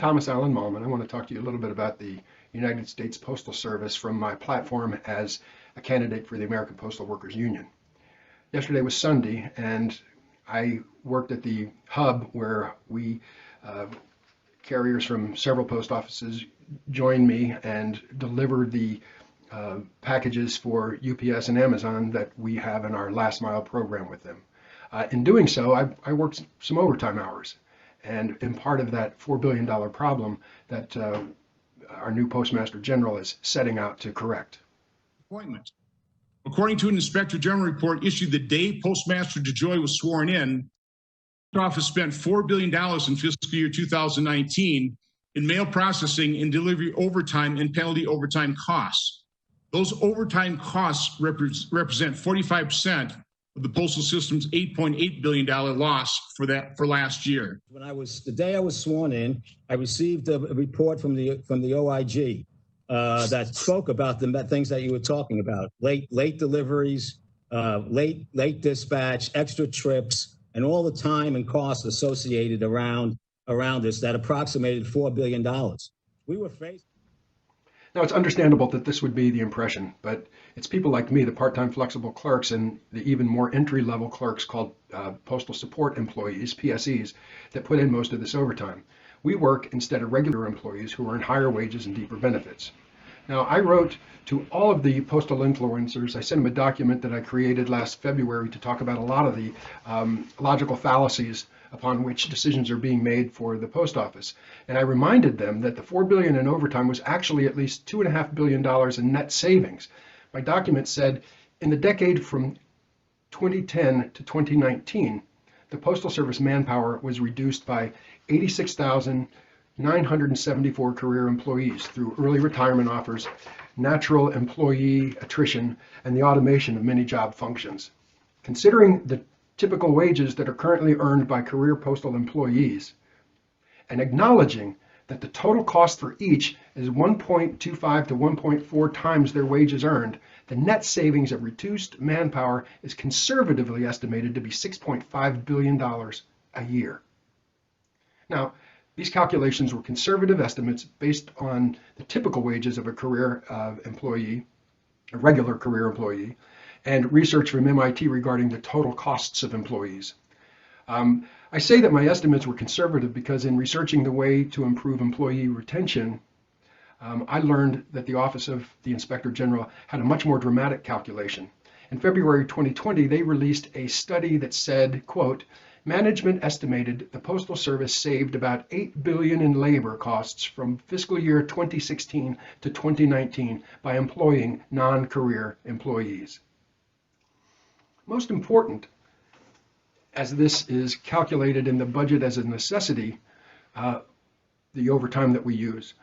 Thomas Allen Malm, and I want to talk to you a little bit about the United States Postal Service from my platform as a candidate for the American Postal Workers Union. Yesterday was Sunday, and I worked at the hub where carriers from several post offices joined me and delivered the packages for UPS and Amazon that we have in our last mile program with them. In doing so, I worked some overtime hours, and in part of that $4 billion problem that our new Postmaster General is setting out to correct. Appointment. According to an Inspector General report issued the day Postmaster DeJoy was sworn in, the office spent $4 billion in fiscal year 2019 in mail processing and delivery overtime and penalty overtime costs. Those overtime costs represent 45% of the postal system's $8.8 billion loss for last year. The day I was sworn in, I received a report from the OIG that spoke about the things that you were talking about: late deliveries, late dispatch, extra trips, and all the time and costs associated around this that approximated $4 billion. We were faced. Now, it's understandable that this would be the impression, but it's people like me, the part-time flexible clerks, and the even more entry-level clerks called postal support employees, PSEs, that put in most of this overtime. We work instead of regular employees who earn higher wages and deeper benefits. Now, I wrote to all of the postal influencers. I sent them a document that I created last February to talk about a lot of the logical fallacies upon which decisions are being made for the post office. And I reminded them that the $4 billion in overtime was actually at least $2.5 billion in net savings. My document said in the decade from 2010 to 2019, the Postal Service manpower was reduced by 86,974 career employees through early retirement offers, natural employee attrition, and the automation of many job functions. Considering the typical wages that are currently earned by career postal employees, and acknowledging that the total cost for each is 1.25 to 1.4 times their wages earned, the net savings of reduced manpower is conservatively estimated to be $6.5 billion a year. Now, these calculations were conservative estimates based on the typical wages of a career employee, a regular career employee, and research from MIT regarding the total costs of employees. I say that my estimates were conservative because in researching the way to improve employee retention, I learned that the Office of the Inspector General had a much more dramatic calculation. In February 2020, they released a study that said, quote, management estimated the Postal Service saved about $8 billion in labor costs from fiscal year 2016 to 2019 by employing non-career employees. Most important, as this is calculated in the budget as a necessity, the overtime that we use,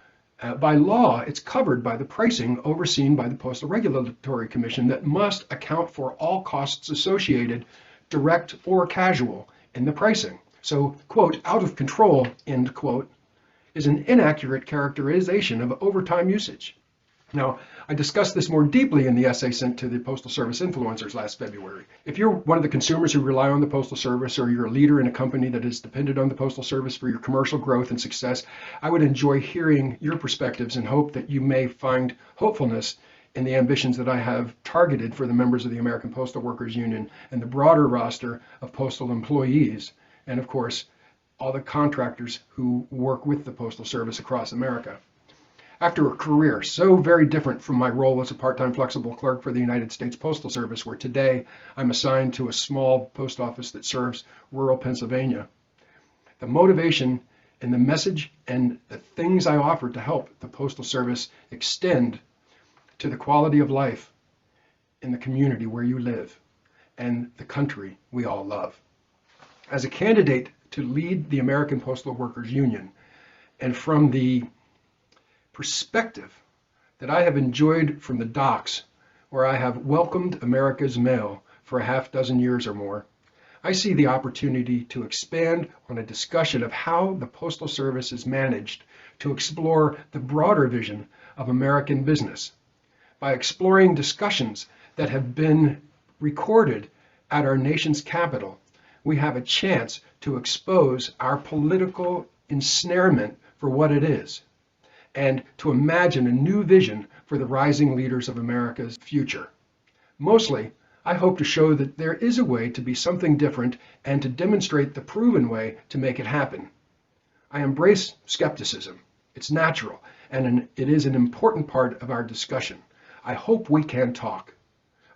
by law, it's covered by the pricing overseen by the Postal Regulatory Commission that must account for all costs associated, direct or casual, in the pricing. So, quote, out of control, end quote, is an inaccurate characterization of overtime usage. Now, I discussed this more deeply in the essay sent to the Postal Service influencers last February. If you're one of the consumers who rely on the Postal Service, or you're a leader in a company that is dependent on the Postal Service for your commercial growth and success, I would enjoy hearing your perspectives and hope that you may find hopefulness in the ambitions that I have targeted for the members of the American Postal Workers Union and the broader roster of postal employees, and of course, all the contractors who work with the Postal Service across America. After a career so very different from my role as a part-time flexible clerk for the United States Postal Service, where today I'm assigned to a small post office that serves rural Pennsylvania, the motivation and the message and the things I offer to help the Postal Service extend to the quality of life in the community where you live and the country we all love. As a candidate to lead the American Postal Workers Union, and from the perspective that I have enjoyed from the docks, where I have welcomed America's mail for a half dozen years or more, I see the opportunity to expand on a discussion of how the Postal Service is managed to explore the broader vision of American business. By exploring discussions that have been recorded at our nation's capital, we have a chance to expose our political ensnarement for what it is, and to imagine a new vision for the rising leaders of America's future. Mostly, I hope to show that there is a way to be something different and to demonstrate the proven way to make it happen. I embrace skepticism. It's natural, and it is an important part of our discussion. I hope we can talk.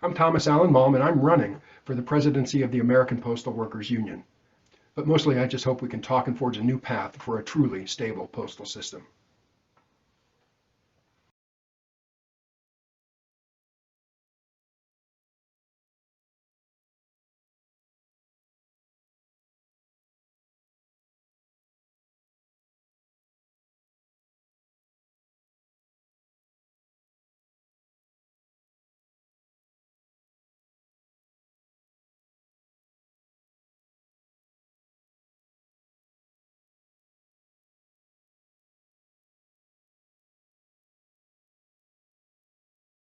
I'm Thomas Allen Malm, and I'm running for the presidency of the American Postal Workers Union. But mostly, I just hope we can talk and forge a new path for a truly stable postal system.